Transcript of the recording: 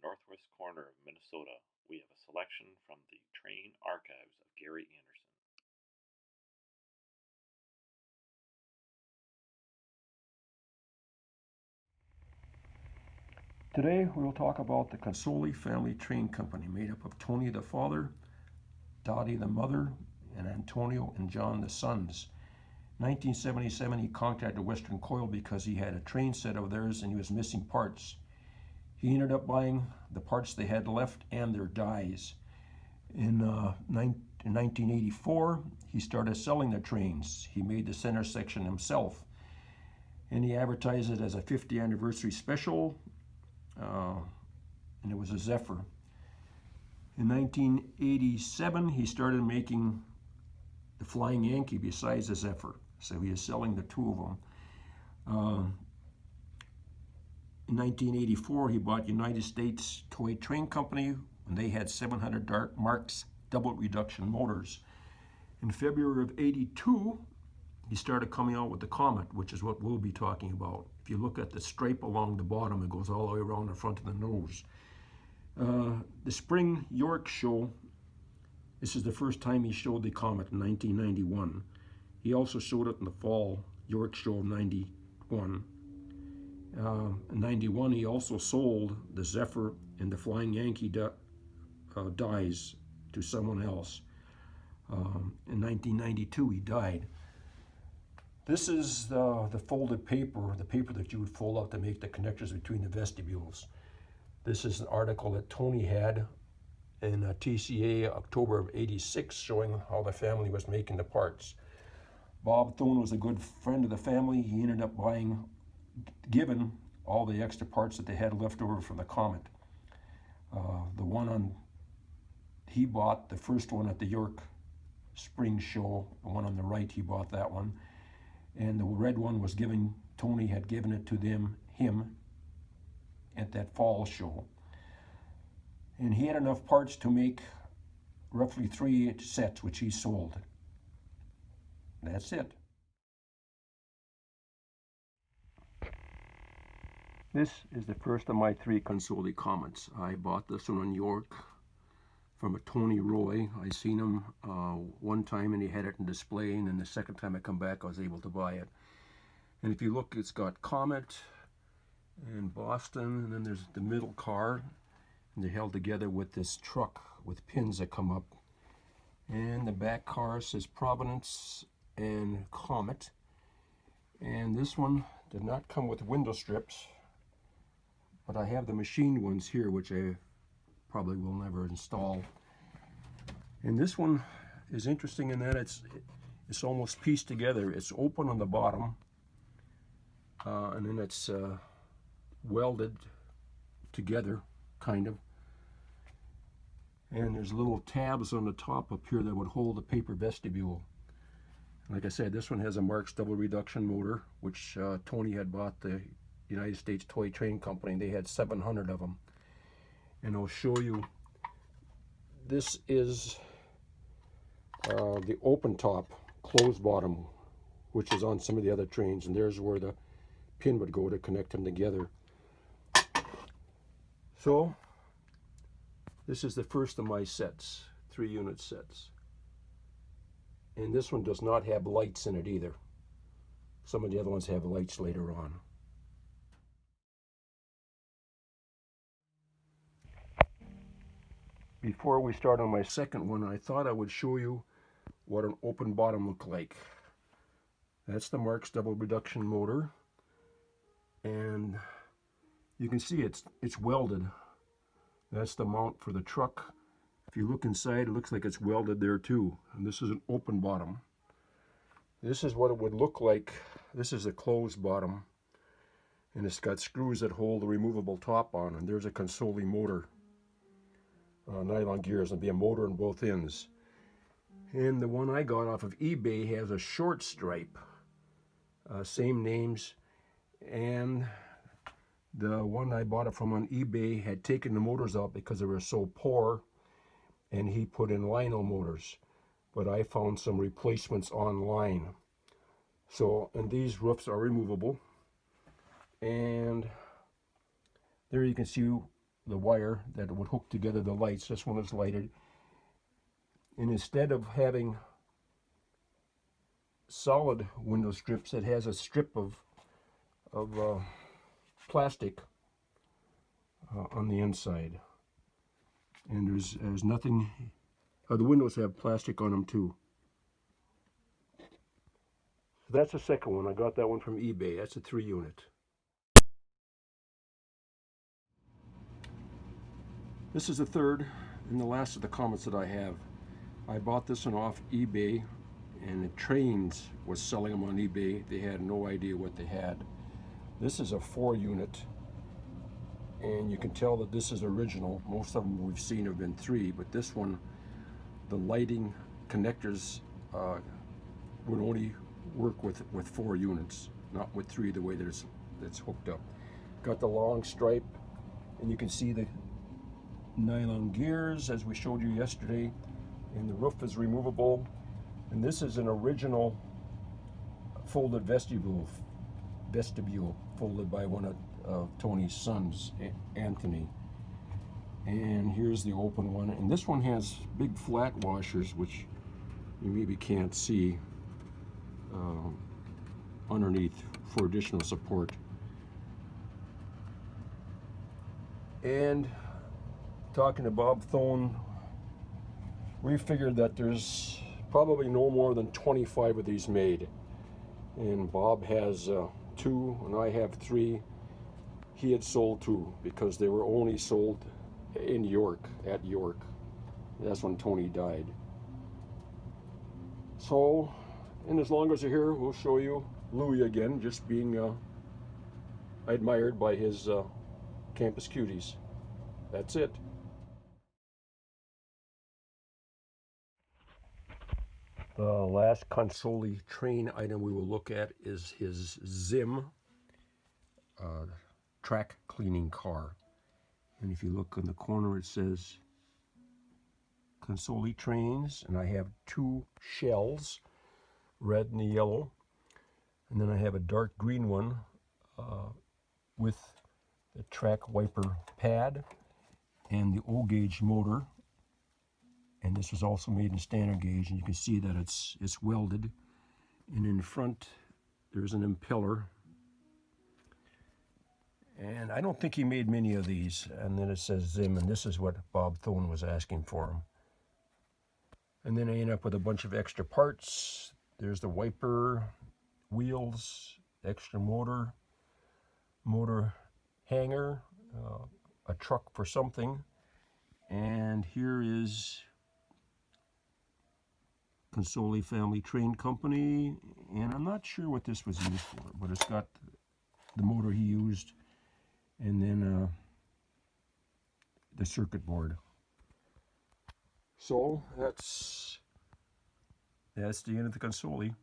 northwest corner of Minnesota, we have a selection from the train archives of Gary Anderson. Today we will talk about the Consoli Family Train Company, made up of Tony the father, Dottie the mother, and Antonio and John the sons. In 1977 he contacted Western Coil because he had a train set of theirs and he was missing parts. He ended up buying the parts they had left and their dies. In 1984 he started selling the trains. He made the center section himself and he advertised it as a 50th anniversary special. And it was a Zephyr. In 1987, he started making the Flying Yankee besides the Zephyr. So he is selling the two of them. In 1984, he bought United States Toy Train Company when they had 700 Marx double reduction motors. In February of '82, he started coming out with the Comet, which is what we'll be talking about. If you look at the stripe along the bottom, it goes all the way around the front of the nose. The Spring York show, this is the first time he showed the Comet in 1991. He also showed it in the fall York show of '91. In '91, he also sold the Zephyr and the Flying Yankee dies to someone else. In 1992, he died. This is the folded paper, the paper that you would fold out to make the connectors between the vestibules. This is an article that Tony had in TCA October of '86 showing how the family was making the parts. Bob Thone was a good friend of the family. He ended up given all the extra parts that they had left over from the Comet. The one he bought, the first one at the York Spring show, the one on the right, he bought that one. And the red one was Tony had given it to him at that fall show. And he had enough parts to make roughly 3 sets, which he sold. That's it. This is the first of my 3 Consoli Comets. I bought this one in York from a Tony Roy. I seen him one time and he had it in display, and then the second time I come back I was able to buy it. And if you look, it's got Comet and Boston, and then there's the middle car, and they're held together with this truck with pins that come up. And the back car says Providence and Comet. And this one did not come with window strips, but I have the machined ones here, which I probably will never install. And this one is interesting in that it's almost pieced together. It's open on the bottom, and then it's welded together, kind of. And there's little tabs on the top up here that would hold the paper vestibule. Like I said, this one has a Marx double reduction motor, which Tony had bought the United States Toy Train Company. They had 700 of them. And I'll show you, this is the open top, closed bottom, which is on some of the other trains, and there's where the pin would go to connect them together. So this is the first of my sets, 3-unit sets. And this one does not have lights in it either. Some of the other ones have lights later on. Before we start on my second one, I thought I would show you what an open bottom looked like. That's the Marx double reduction motor, and you can see it's welded. That's the mount for the truck. If you look inside, it looks like it's welded there too. And this is an open bottom. This is what it would look like. This is a closed bottom, and it's got screws that hold the removable top on, and there's a Consoli motor. Nylon gears, and be a motor on both ends. And the one I got off of eBay has a short stripe, same names, and the one I bought it from on eBay had taken the motors out because they were so poor, and he put in lino motors. But I found some replacements online. So, and these roofs are removable, and there you can see the wire that would hook together the lights. This one is lighted. And instead of having solid window strips, it has a strip of plastic on the inside. And there's nothing. The windows have plastic on them too. So that's the second one. I got that one from eBay. That's a 3-unit. This is the third and the last of the Comets that I have. I bought this one off eBay, and the Trains was selling them on eBay. They had no idea what they had. This is a 4-unit, and you can tell that this is original. Most of them we've seen have been 3, but this one, the lighting connectors would only work with 4 units, not with 3 the way that it's hooked up. Got the long stripe, and you can see the nylon gears as we showed you yesterday, and the roof is removable. And this is an original folded vestibule folded by one of Tony's sons, Anthony. And here's the open one, and this one has big flat washers, which you maybe can't see underneath for additional support. And talking to Bob Thone, we figured that there's probably no more than 25 of these made, and Bob has 2 and I have 3. He had sold 2 because they were only sold in York, at York. That's when Tony died. So, and as long as you're here, we'll show you Louis again, just being admired by his campus cuties. That's it. The last Consoli train item we will look at is his Zim track cleaning car. And if you look in the corner, it says Consoli Trains, and I have 2 shells, red and the yellow, and then I have a dark green one with the track wiper pad and the O-gauge motor. And this was also made in standard gauge, and you can see that it's welded. And in front, there's an impeller. And I don't think he made many of these. And then it says Zim, and this is what Bob Thone was asking for him. And then I end up with a bunch of extra parts. There's the wiper, wheels, extra motor hanger, a truck for something. And here is Consoli Family Train Company, and I'm not sure what this was used for, but it's got the motor he used, and then the circuit board. So that's the end of the Consoli.